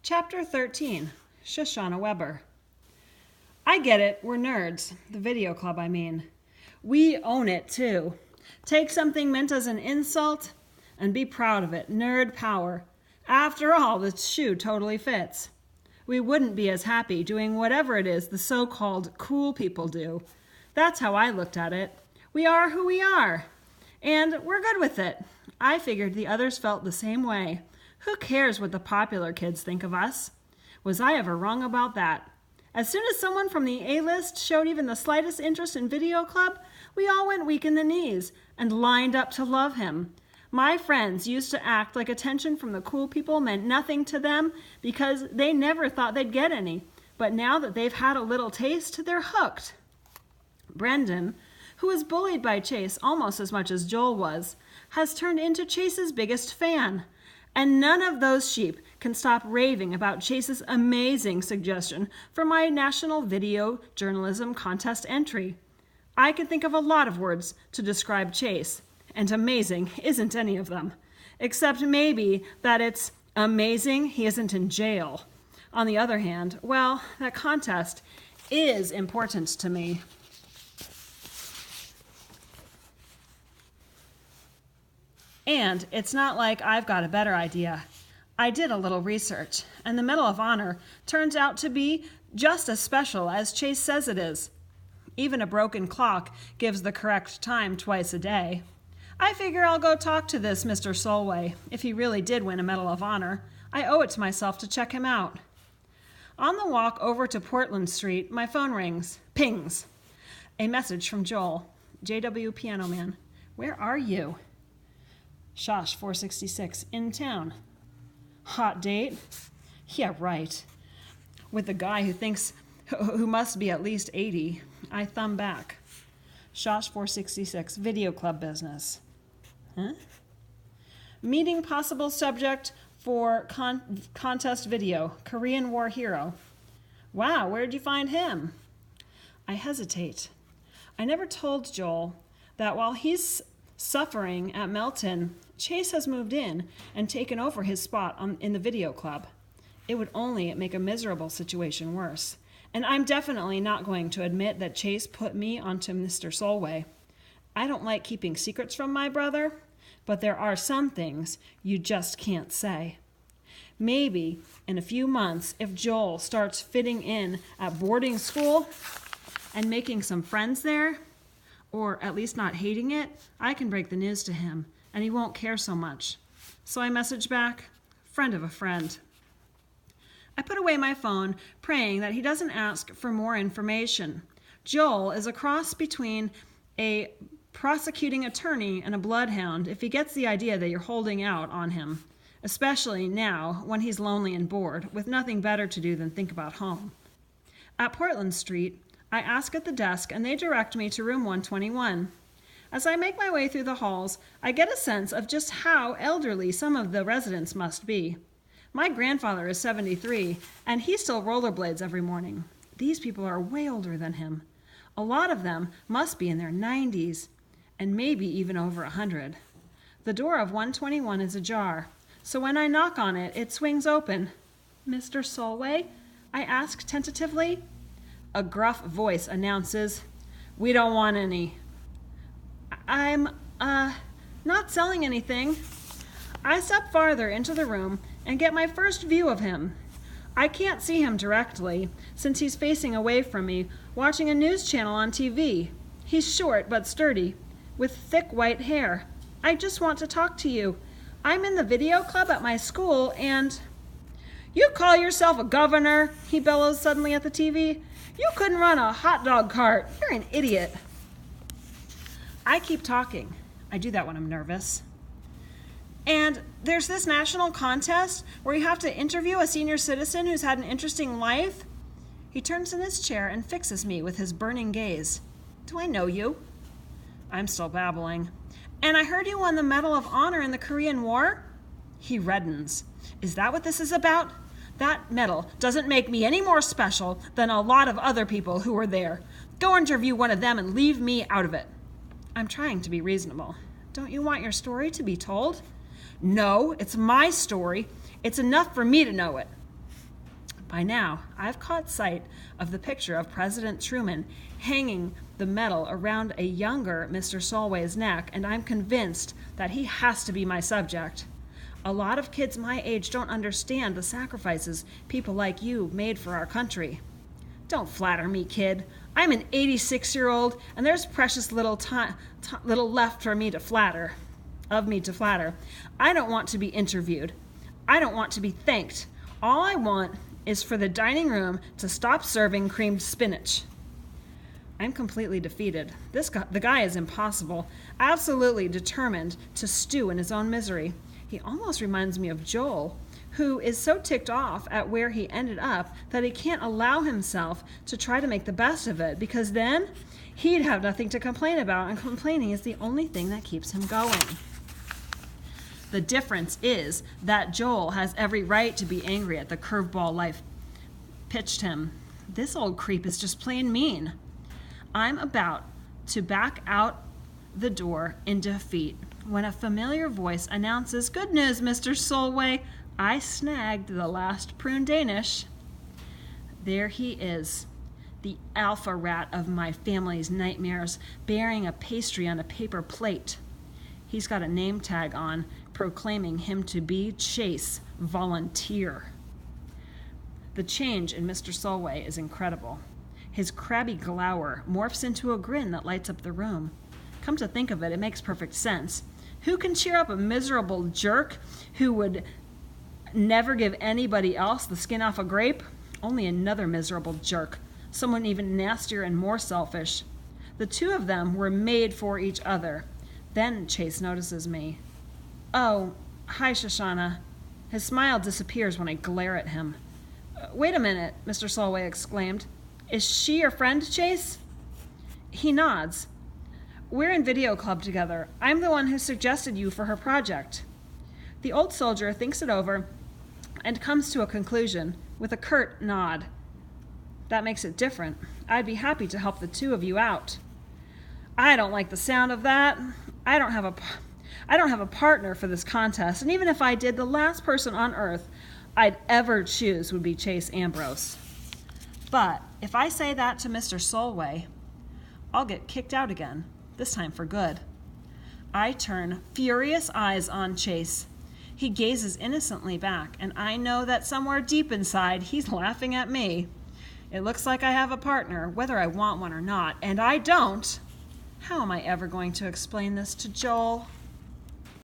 Chapter 13, Shoshana Weber. I get it, we're nerds. The video club, I mean. We own it, too. Take something meant as an insult and be proud of it. Nerd power. After all, the shoe totally fits. We wouldn't be as happy doing whatever it is the so-called cool people do. That's how I looked at it. We are who we are. And we're good with it. I figured the others felt the same way. Who cares what the popular kids think of us? Was I ever wrong about that? As soon as someone from the A-list showed even the slightest interest in Video Club, we all went weak in the knees and lined up to love him. My friends used to act like attention from the cool people meant nothing to them because they never thought they'd get any. But now that they've had a little taste, they're hooked. Brendan, who was bullied by Chase almost as much as Joel was, has turned into Chase's biggest fan. And none of those sheep can stop raving about Chase's amazing suggestion for my National Video Journalism Contest entry. I can think of a lot of words to describe Chase, and amazing isn't any of them, except maybe that it's amazing he isn't in jail. On the other hand, well, that contest is important to me. And it's not like I've got a better idea. I did a little research, and the Medal of Honor turns out to be just as special as Chase says it is. Even a broken clock gives the correct time twice a day. I figure I'll go talk to this Mr. Solway. If he really did win a Medal of Honor, I owe it to myself to check him out. On the walk over to Portland Street, my phone rings. Pings. A message from Joel. JW Piano Man. Where are you? Shosh 466, in town. Hot date? Yeah, right. With the guy who must be at least 80. I thumb back. Shosh 466, video club business. Huh? Meeting possible subject for contest video, Korean War hero. Wow, where'd you find him? I hesitate. I never told Joel that while he's suffering at Melton, Chase has moved in and taken over his spot in the video club. It would only make a miserable situation worse. And I'm definitely not going to admit that Chase put me onto Mr. Solway. I don't like keeping secrets from my brother, but there are some things you just can't say. Maybe in a few months, if Joel starts fitting in at boarding school and making some friends there, or at least not hating it, I can break the news to him, and he won't care so much. So I message back, friend of a friend. I put away my phone, praying that he doesn't ask for more information. Joel is a cross between a prosecuting attorney and a bloodhound if he gets the idea that you're holding out on him, especially now when he's lonely and bored, with nothing better to do than think about home. At Portland Street, I ask at the desk, and they direct me to room 121. As I make my way through the halls, I get a sense of just how elderly some of the residents must be. My grandfather is 73, and he still rollerblades every morning. These people are way older than him. A lot of them must be in their 90s, and maybe even over 100. The door of 121 is ajar, so when I knock on it, it swings open. Mr. Solway? I ask tentatively. A gruff voice announces, "We don't want any." I'm, not selling anything. I step farther into the room and get my first view of him. I can't see him directly, since he's facing away from me, watching a news channel on TV. He's short but sturdy, with thick white hair. I just want to talk to you. I'm in the video club at my school, and... You call yourself a governor? He bellows suddenly at the TV. You couldn't run a hot dog cart. You're an idiot. I keep talking. I do that when I'm nervous. And there's this national contest where you have to interview a senior citizen who's had an interesting life. He turns in his chair and fixes me with his burning gaze. Do I know you? I'm still babbling. And I heard you won the Medal of Honor in the Korean War? He reddens. Is that what this is about? That medal doesn't make me any more special than a lot of other people who were there. Go interview one of them and leave me out of it. I'm trying to be reasonable. Don't you want your story to be told? No, it's my story. It's enough for me to know it. By now, I've caught sight of the picture of President Truman hanging the medal around a younger Mr. Solway's neck, and I'm convinced that he has to be my subject. A lot of kids my age don't understand the sacrifices people like you made for our country. Don't flatter me, kid. I'm an 86-year-old, and there's precious little little left for me to flatter. I don't want to be interviewed. I don't want to be thanked. All I want is for the dining room to stop serving creamed spinach. I'm completely defeated. The guy is impossible, absolutely determined to stew in his own misery. He almost reminds me of Joel, who is so ticked off at where he ended up that he can't allow himself to try to make the best of it, because then he'd have nothing to complain about, and complaining is the only thing that keeps him going. The difference is that Joel has every right to be angry at the curveball life pitched him. This old creep is just plain mean. I'm about to back out the door in defeat when a familiar voice announces, "Good news, Mr. Solway. I snagged the last prune Danish." There he is, the alpha rat of my family's nightmares, bearing a pastry on a paper plate. He's got a name tag on, proclaiming him to be Chase, volunteer. The change in Mr. Solway is incredible. His crabby glower morphs into a grin that lights up the room. Come to think of it, it makes perfect sense. Who can cheer up a miserable jerk who would never give anybody else the skin off a grape? Only another miserable jerk, someone even nastier and more selfish. The two of them were made for each other. Then Chase notices me. "Oh, hi, Shoshana." His smile disappears when I glare at him. "Wait a minute," Mr. Solway exclaimed. "Is she your friend, Chase?" He nods. "We're in video club together. I'm the one who suggested you for her project." The old soldier thinks it over and comes to a conclusion with a curt nod. "That makes it different. I'd be happy to help the two of you out." "I don't like the sound of that. I don't have a partner for this contest, and even if I did, the last person on earth I'd ever choose would be Chase Ambrose. But if I say that to Mr. Solway, I'll get kicked out again, this time for good." I turn furious eyes on Chase. He gazes innocently back, and I know that somewhere deep inside he's laughing at me. It looks like I have a partner, whether I want one or not, and I don't. How am I ever going to explain this to Joel?